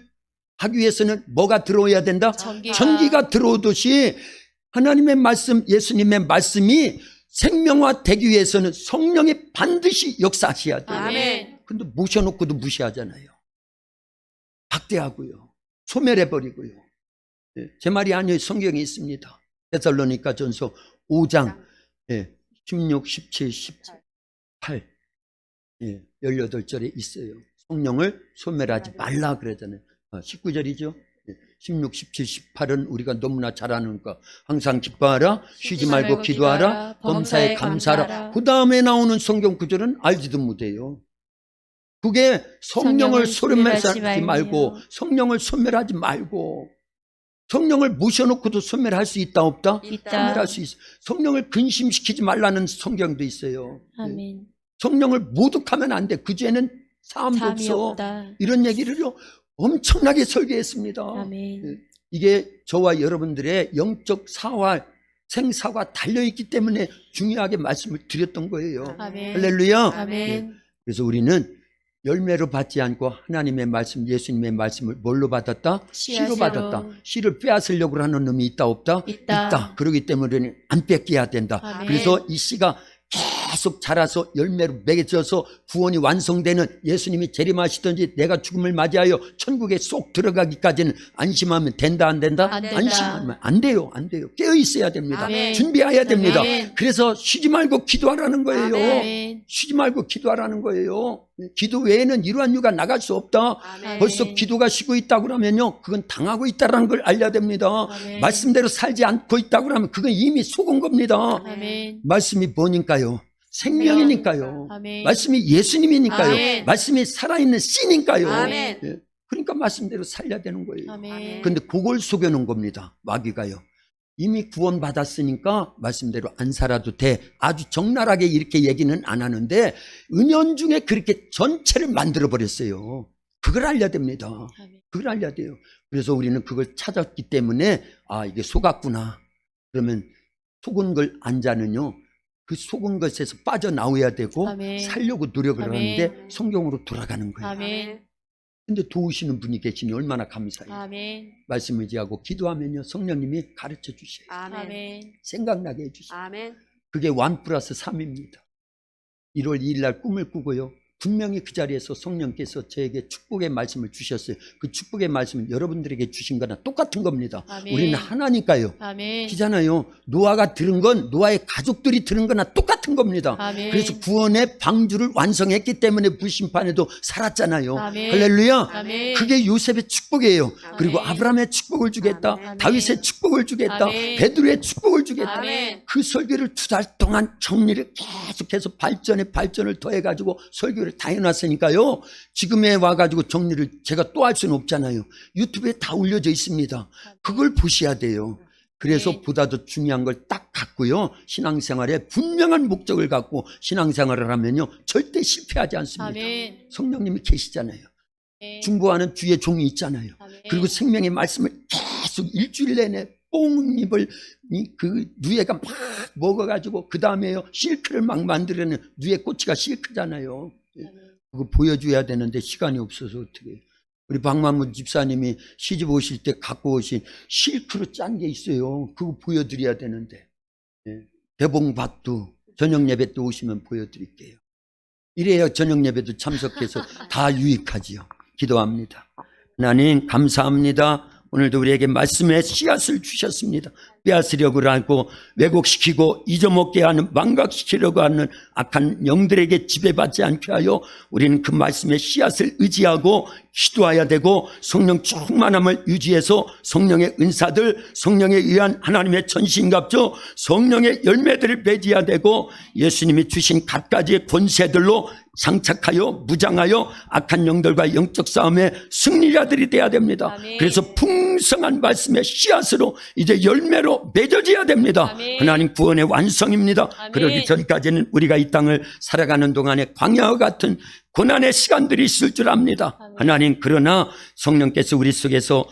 하기 위해서는 뭐가 들어오야 된다? 전기가 들어오듯이 하나님의 말씀, 예수님의 말씀이 생명화 되기 위해서는 성령이 반드시 역사하셔야 돼요. 아멘. 근데 모셔놓고도 무시하잖아요. 박대하고요. 소멸해버리고요. 제 말이 아니에요. 성경에 있습니다. 데살로니가 전서 5장 16, 17, 18 18절에 있어요. 성령을 소멸하지 말라 그러잖아요. 19절이죠. 16, 17, 18은 우리가 너무나 잘 아는 거. 항상 기뻐하라, 쉬지 말고 기도하라, 범사에 감사하라. 그 다음에 나오는 성경 구절은 알지도 못해요. 그게 성령을 소멸하지 말고, 성령을 소멸하지 말고, 성령을 모셔놓고도 소멸할 수 있다 없다? 있다. 소멸할 수 있어. 성령을 근심시키지 말라는 성경도 있어요. 아멘. 성령을 모독하면 안 돼. 그 죄는 사함도 잠이 없어. 없다. 이런 얘기를요 엄청나게 설계했습니다. 아멘. 이게 저와 여러분들의 영적 사활, 생사가 달려있기 때문에 중요하게 말씀을 드렸던 거예요. 아멘. 할렐루야. 아멘. 그래서 우리는 열매로 받지 않고 하나님의 말씀, 예수님의 말씀을 뭘로 받았다? 씨로 받았다. 씨를 빼앗으려고 하는 놈이 있다 없다? 있다. 그렇기 때문에 안 뺏겨야 된다. 아멘. 그래서 이 씨가 계속 자라서 열매로 맺어져서 구원이 완성되는, 예수님이 재림하시든지 내가 죽음을 맞이하여 천국에 쏙 들어가기까지는 안심하면 된다 안 된다? 안 된다. 안심하면 안 돼요. 안 돼요. 깨어 있어야 됩니다. 아멘. 준비해야 됩니다. 아멘. 그래서 쉬지 말고 기도하라는 거예요. 아멘. 쉬지 말고 기도하라는 거예요. 기도 외에는 이러한 유가 나갈 수 없다. 아멘. 벌써 기도가 쉬고 있다고 그러면요, 그건 당하고 있다는 걸 알려야 됩니다. 아멘. 말씀대로 살지 않고 있다고 그러면 그건 이미 속은 겁니다. 아멘. 말씀이 뭐니까요? 생명이니까요. 아멘. 말씀이 예수님이니까요. 아멘. 말씀이 살아있는 씨니까요. 아멘. 예. 그러니까 말씀대로 살려야 되는 거예요. 아멘. 근데 그걸 속여놓은 겁니다. 마귀가요. 이미 구원받았으니까 말씀대로 안 살아도 돼. 아주 적나라하게 이렇게 얘기는 안 하는데 은연중에 그렇게 전체를 만들어버렸어요. 그걸 알려야 됩니다. 아멘. 그걸 알려야 돼요. 그래서 우리는 그걸 찾았기 때문에 아, 이게 속았구나. 그러면 속은 걸 안 자는요, 그 속은 것에서 빠져나와야 되고 아멘. 살려고 노력을 아멘. 하는데 성경으로 돌아가는 거예요. 아멘. 근데 도우시는 분이 계시니 얼마나 감사해요. 아멘. 말씀 의지하고 기도하면요, 성령님이 가르쳐 주셔요. 아멘. 아멘. 생각나게 해주셔요. 아멘. 그게 1+3입니다. 1월 2일 날 꿈을 꾸고요, 분명히 그 자리에서 성령께서 저에게 축복의 말씀을 주셨어요. 그 축복의 말씀은 여러분들에게 주신 거나 똑같은 겁니다. 아멘. 우리는 하나니까요. 아멘. 기잖아요. 노아가 들은 건 노아의 가족들이 들은 거나 똑같은 겁니다. 아멘. 그래서 구원의 방주를 완성했기 때문에 불심판에도 살았잖아요. 아멘. 할렐루야. 아멘. 그게 요셉의 축복이에요. 그리고 아멘. 아브라함의 축복을 주겠다. 아멘. 다윗의 축복을 주겠다. 아멘. 베드로의 축복을 주겠다. 아멘. 그 설교를 2달 동안 정리를 계속해서 발전을 더해가지고 설교를 다 해놨으니까요, 지금에 와가지고 정리를 제가 또 할 수는 없잖아요. 유튜브에 다 올려져 있습니다. 그걸 보셔야 돼요. 그래서 네. 보다 더 중요한 걸 딱 갖고요, 신앙생활에 분명한 목적을 갖고 신앙생활을 하면요 절대 실패하지 않습니다. 아멘. 성령님이 계시잖아요. 아멘. 중보하는 주의 종이 있잖아요. 아멘. 그리고 생명의 말씀을 계속 일주일 내내 뽕입을 그 누에가 막 먹어가지고 그 다음에요 실크를 막 만들어내는, 누에 꼬치가 실크잖아요. 아멘. 그거 보여줘야 되는데 시간이 없어서 어떻게 해요. 우리 박만문 집사님이 시집 오실 때 갖고 오신 실크로 짠 게 있어요. 그거 보여드려야 되는데. 예. 개봉박도 저녁 예배 때 오시면 보여드릴게요. 이래야 저녁 예배도 참석해서 다 유익하지요. 기도합니다. 하나님 감사합니다. 오늘도 우리에게 말씀의 씨앗을 주셨습니다. 빼앗으려고 하고 왜곡시키고 잊어먹게 하는, 망각시키려고 하는 악한 영들에게 지배받지 않게 하여 우리는 그 말씀의 씨앗을 의지하고 기도해야 되고, 성령 충만함을 유지해서 성령의 은사들, 성령에 의한 하나님의 전신갑주, 성령의 열매들을 맺어야 되고, 예수님이 주신 갖가지의 권세들로 장착하여 무장하여 악한 영들과 영적 싸움의 승리자들이 되어야 됩니다. 아멘. 그래서 풍성한 말씀의 씨앗으로 이제 열매로 맺어져야 됩니다. 아멘. 하나님 구원의 완성입니다. 아멘. 그러기 전까지는 우리가 이 땅을 살아가는 동안에 광야와 같은 고난의 시간들이 있을 줄 압니다. 아멘. 하나님, 그러나 성령께서 우리 속에서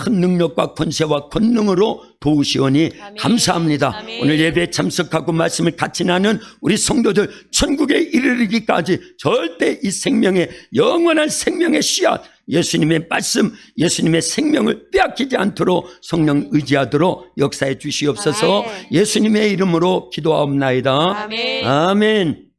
큰 능력과 권세와 권능으로 도우시오니 아멘. 감사합니다. 아멘. 오늘 예배에 참석하고 말씀을 같이 나눈 우리 성도들 천국에 이르기까지 절대 이 생명의, 영원한 생명의 씨앗, 예수님의 말씀, 예수님의 생명을 빼앗기지 않도록 성령 의지하도록 역사해 주시옵소서. 아멘. 예수님의 이름으로 기도하옵나이다. 아멘. 아멘.